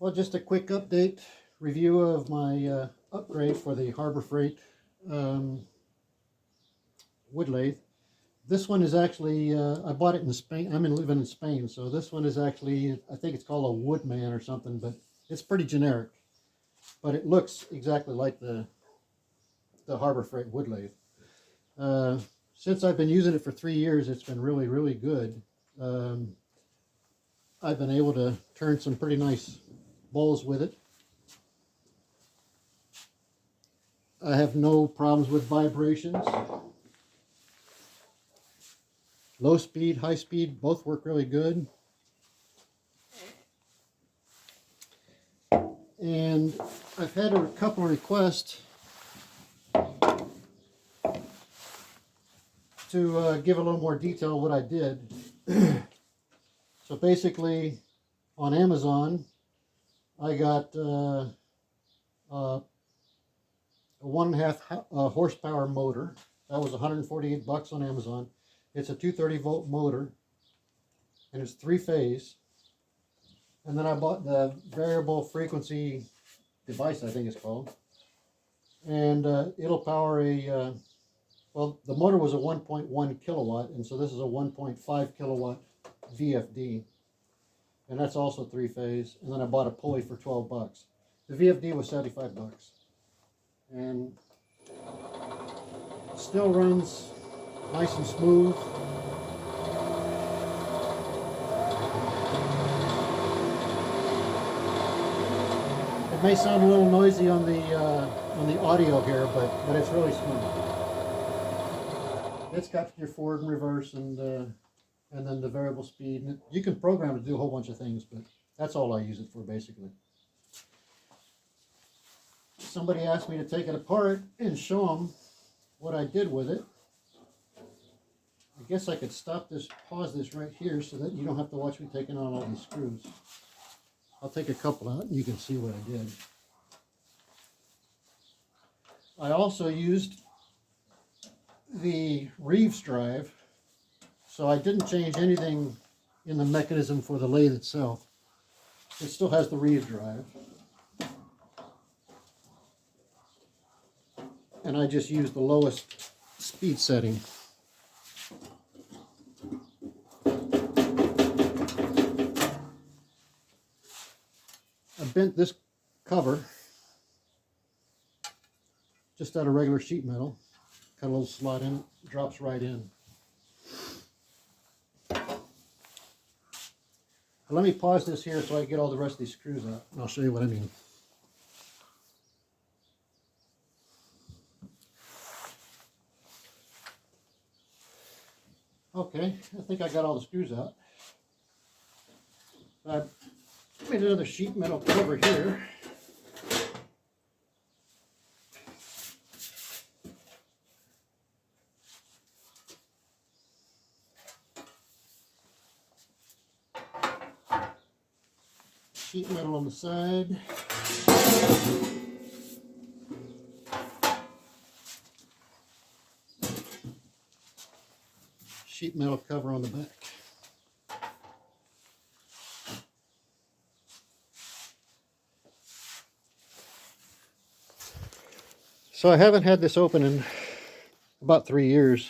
Well, just a quick update review of my upgrade for the Harbor Freight wood lathe. This one is actually, I bought it in Spain. I'm living in Spain, so this one is actually, I think it's called a Woodman or something, but it's pretty generic. But it looks exactly like the Harbor Freight wood lathe. Since I've been using it for 3 years, it's been really, really good. I've been able to turn some pretty nice bowls with it. I have no problems with vibrations. Low speed, high speed, both work really good. And I've had a couple of requests to give a little more detail of what I did. So basically, on Amazon, I got a 1.5 horsepower motor. That was 148 bucks on Amazon. It's a 230 volt motor, and it's 3-phase. And then I bought the variable frequency device, I think it's called, and it'll power a well, the motor was a 1.1 kilowatt, and so this is a 1.5 kilowatt VFD, and that's also 3-phase. And then I bought a pulley for 12 bucks. The VFD was 75 bucks, and it still runs nice and smooth. It may sound a little noisy on the audio here, but it's really smooth. It's got your forward and reverse, and then the variable speed. And you can program it to do a whole bunch of things, but that's all I use it for basically. Somebody asked me to take it apart and show them what I did with it. I guess I could pause this right here so that you don't have to watch me taking on all these screws. I'll take a couple out and you can see what I did. I also used the Reeves drive, so I didn't change anything in the mechanism for the lathe itself. It still has the Reeves drive. And I just used the lowest speed setting. I bent this cover just out of regular sheet metal. Got a little slot in it, drops right in. Let me pause this here so I get all the rest of these screws out, and I'll show you what I mean. Okay, I think I got all the screws out. I made another sheet metal cover here. Sheet metal on the side. Sheet metal cover on the back. So I haven't had this open in about 3 years.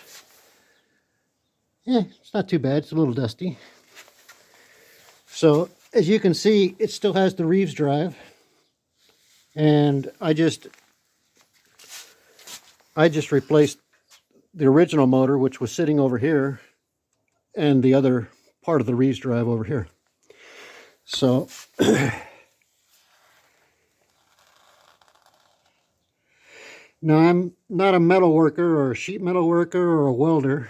Yeah, it's not too bad. It's a little dusty. So as you can see, it still has the Reeves drive, and I just replaced the original motor, which was sitting over here, and the other part of the Reeves drive over here. So now I'm not a metal worker or a sheet metal worker or a welder,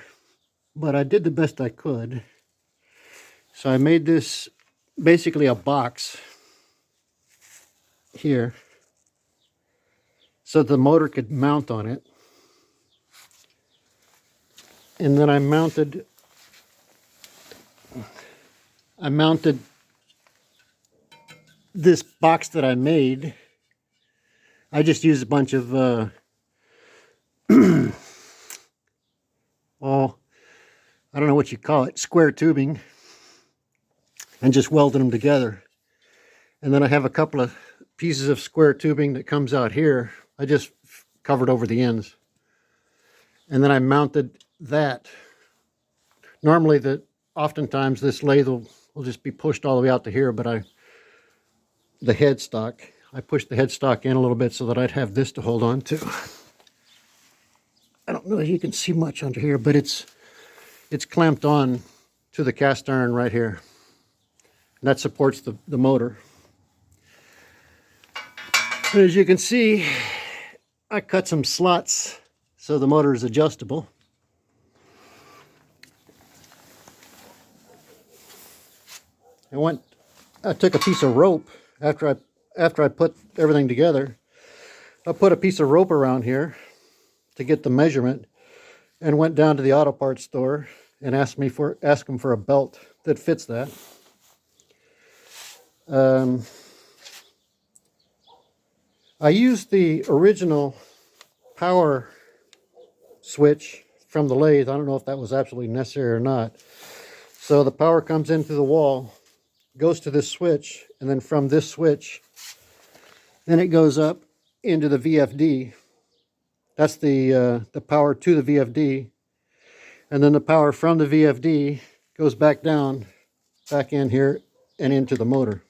but I did the best I could. So I made this basically a box here so the motor could mount on it. And then I mounted this box that I made. I just used a bunch of well, I don't know what you call it, square tubing, and just welded them together. And then I have a couple of pieces of square tubing that comes out here. I just covered over the ends. And then I mounted that. Normally, oftentimes this lathe will just be pushed all the way out to here, but the headstock, I pushed the headstock in a little bit so that I'd have this to hold on to. I don't know if you can see much under here, but it's clamped on to the cast iron right here. And that supports the motor. And as you can see, I cut some slots so the motor is adjustable. I took a piece of rope after I put everything together. I put a piece of rope around here to get the measurement, and went down to the auto parts store and asked them for a belt that fits that. I used the original power switch from the lathe. I don't know if that was absolutely necessary or not. So the power comes in through the wall, goes to this switch, and then from this switch, then it goes up into the VFD. That's the power to the VFD. And then the power from the VFD goes back down, back in here, and into the motor.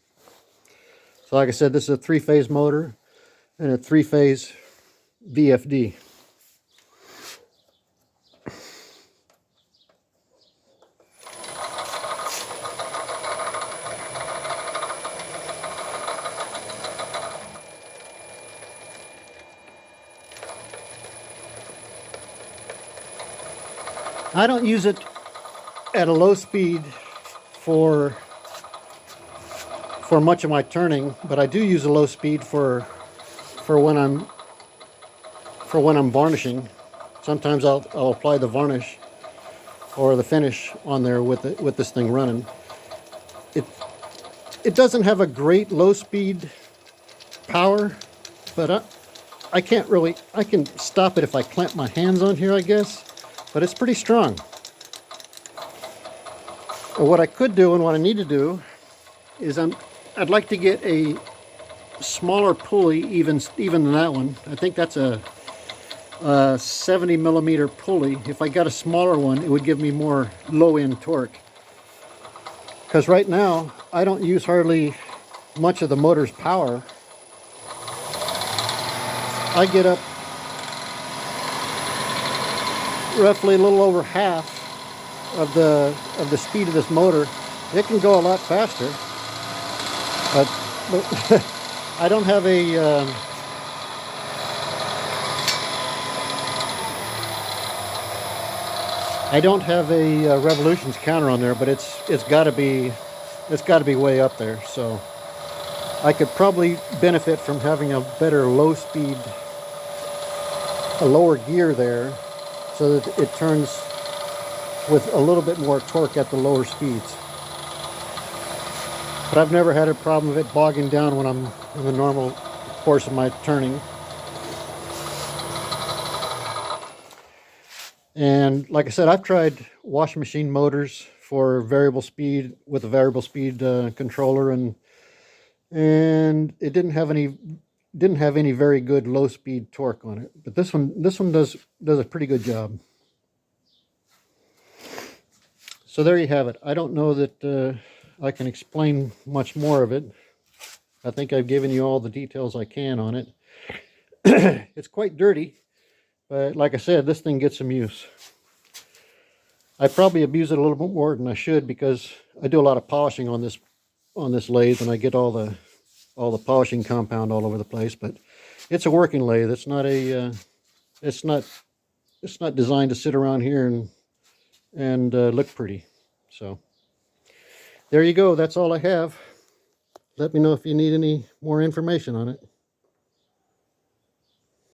So like I said, this is a 3-phase motor and a 3-phase VFD. I don't use it at a low speed for much of my turning, but I do use a low speed for when I'm varnishing. Sometimes I'll apply the varnish or the finish on there with this thing running. It doesn't have a great low speed power, but I can stop it if I clamp my hands on here, I guess. But it's pretty strong. And what I could do and what I need to do is I'd like to get a smaller pulley, even than that one. I think that's a 70 millimeter pulley. If I got a smaller one, it would give me more low end torque. Because right now I don't use hardly much of the motor's power. I get up roughly a little over half of the speed of this motor. It can go a lot faster, but I don't have a revolutions counter on there, but it's got to be way up there. So I could probably benefit from having a better low speed, a lower gear there, so that it turns with a little bit more torque at the lower speeds. But I've never had a problem of it bogging down when I'm in the normal course of my turning. And like I said, I've tried washing machine motors for variable speed with a variable speed controller, and it didn't have any very good low speed torque on it. But this one does a pretty good job. So there you have it. I don't know that I can explain much more of it. I think I've given you all the details I can on it. It's quite dirty, but like I said, this thing gets some use. I probably abuse it a little bit more than I should, because I do a lot of polishing on this lathe, and I get all the polishing compound all over the place. But it's a working lathe. It's not designed to sit around here and look pretty. So there you go. That's all I have. Let me know if you need any more information on it.